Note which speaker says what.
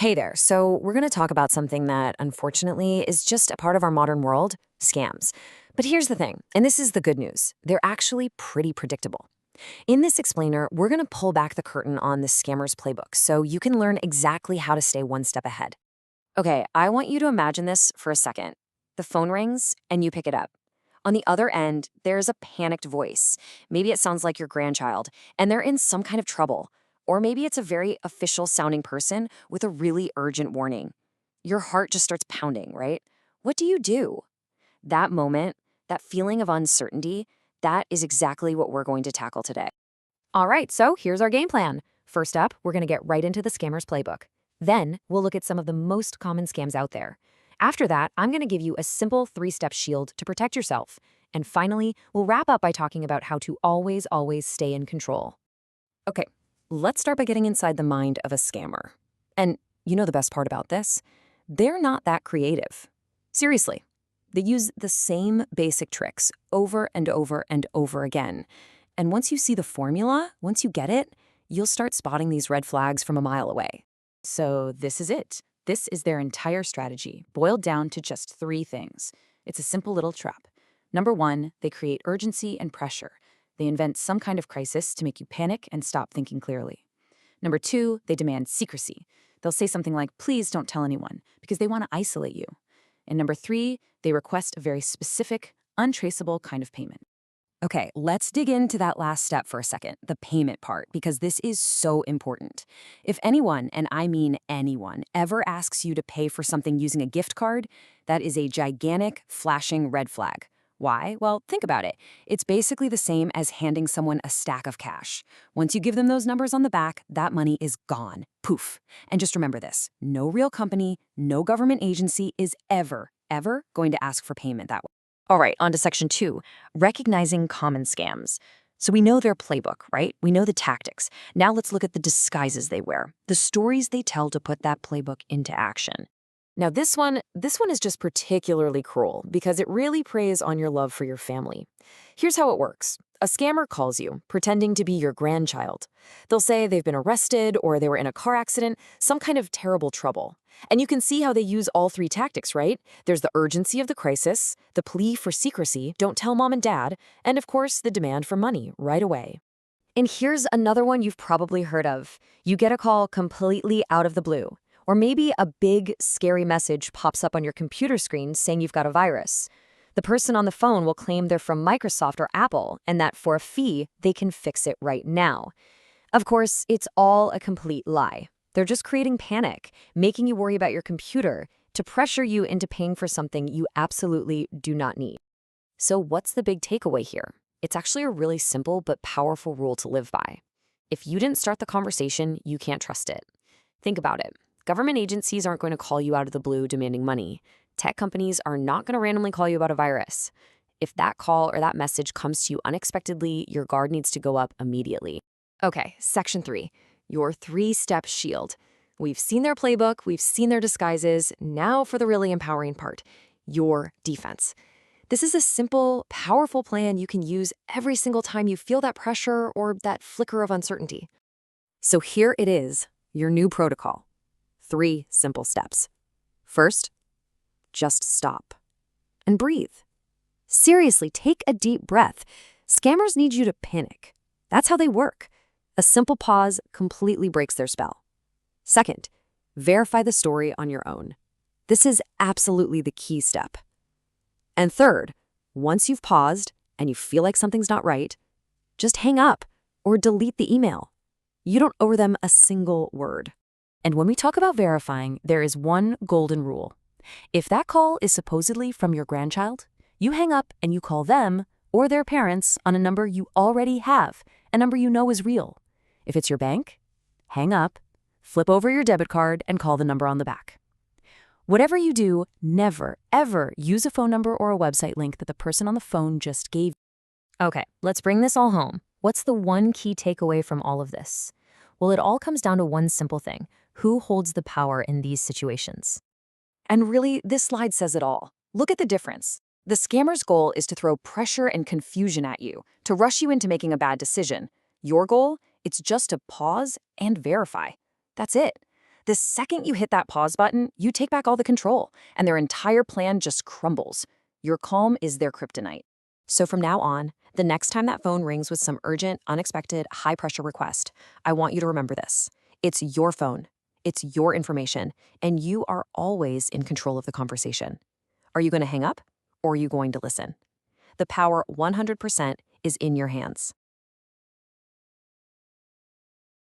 Speaker 1: Hey there. So, we're going to talk about something that unfortunately is just a part of our modern world scams. But here's the thing, and this is the good news they're actually pretty predictable. In this explainer, we're going to pull back the curtain on the scammer's playbook so you can learn exactly how to stay one step ahead. Okay, I want you to imagine this for a second. The phone rings and you pick it up. On the other end, there's a panicked voice. Maybe it sounds like your grandchild, and they're in some kind of trouble. Or maybe it's a very official sounding person with a really urgent warning. Your heart just starts pounding, right? What do you do? That moment, that feeling of uncertainty, that is exactly what we're going to tackle today. All right, so here's our game plan. First up, we're going to get right into the scammer's playbook. Then, we'll look at some of the most common scams out there. After that, I'm going to give you a simple 3-step shield to protect yourself. And finally, we'll wrap up by talking about how to always stay in control. Okay, let's start by getting inside the mind of a scammer. And you know the best part about this? They're not that creative. Seriously, they use the same basic tricks over and over and over again. And once you see the formula, once you get it, you'll start spotting these red flags from a mile away.
Speaker 2: So this is it. This is their entire strategy, boiled down to just 3 things. It's a simple little trap. Number 1, they create urgency and pressure. They invent some kind of crisis to make you panic and stop thinking clearly. Number 2, they demand secrecy. They'll say something like, please don't tell anyone, because they want to isolate you. And number 3, they request a very specific, untraceable kind of payment.
Speaker 1: Okay, let's dig into that last step for a second, the payment part, because this is so important. If anyone, and I mean anyone, ever asks you to pay for something using a gift card, that is a gigantic, flashing red flag. Why? Well, think about it. It's basically the same as handing someone a stack of cash. Once you give them those numbers on the back, that money is gone. Poof. And just remember this, no real company, no government agency is ever going to ask for payment that way. All right, on to section 2, recognizing common scams. So we know their playbook, right? We know the tactics. Now let's look at the disguises they wear, the stories they tell to put that playbook into action. Now this one is just particularly cruel because it really preys on your love for your family. Here's how it works. A scammer calls you, pretending to be your grandchild. They'll say they've been arrested or they were in a car accident, some kind of terrible trouble. And you can see how they use all 3 tactics, right? There's the urgency of the crisis, the plea for secrecy, don't tell mom and dad, and of course, the demand for money right away. And here's another one you've probably heard of. You get a call completely out of the blue. Or maybe a big, scary message pops up on your computer screen saying you've got a virus. The person on the phone will claim they're from Microsoft or Apple and that for a fee, they can fix it right now. Of course, it's all a complete lie. They're just creating panic, making you worry about your computer to pressure you into paying for something you absolutely do not need. So what's the big takeaway here? It's actually a really simple but powerful rule to live by. If you didn't start the conversation, you can't trust it. Think about it. Government agencies aren't going to call you out of the blue demanding money. Tech companies are not going to randomly call you about a virus. If that call or that message comes to you unexpectedly, your guard needs to go up immediately. Okay, section 3, your 3-step shield. We've seen their playbook, we've seen their disguises. Now for the really empowering part, your defense. This is a simple, powerful plan you can use every single time you feel that pressure or that flicker of uncertainty. So here it is, your new protocol. 3 simple steps. First, just stop and breathe. Seriously, take a deep breath. Scammers need you to panic. That's how they work. A simple pause completely breaks their spell. Second, verify the story on your own. This is absolutely the key step. And third, once you've paused and you feel like something's not right, just hang up or delete the email. You don't owe them a single word. And when we talk about verifying, there is one golden rule. If that call is supposedly from your grandchild, you hang up and you call them or their parents on a number you already have, a number you know is real. If it's your bank, hang up, flip over your debit card, and call the number on the back. Whatever you do, never, ever use a phone number or a website link that the person on the phone just gave you. Okay, let's bring this all home. What's the one key takeaway from all of this? Well, it all comes down to one simple thing. Who holds the power in these situations? And really, this slide says it all. Look at the difference. The scammer's goal is to throw pressure and confusion at you, to rush you into making a bad decision. Your goal? It's just to pause and verify. That's it. The second you hit that pause button, you take back all the control, and their entire plan just crumbles. Your calm is their kryptonite. So from now on, the next time that phone rings with some urgent, unexpected, high pressure request, I want you to remember this. It's your phone, it's your information, and you are always in control of the conversation. Are you going to hang up, or are you going to listen? The power 100% is in your hands.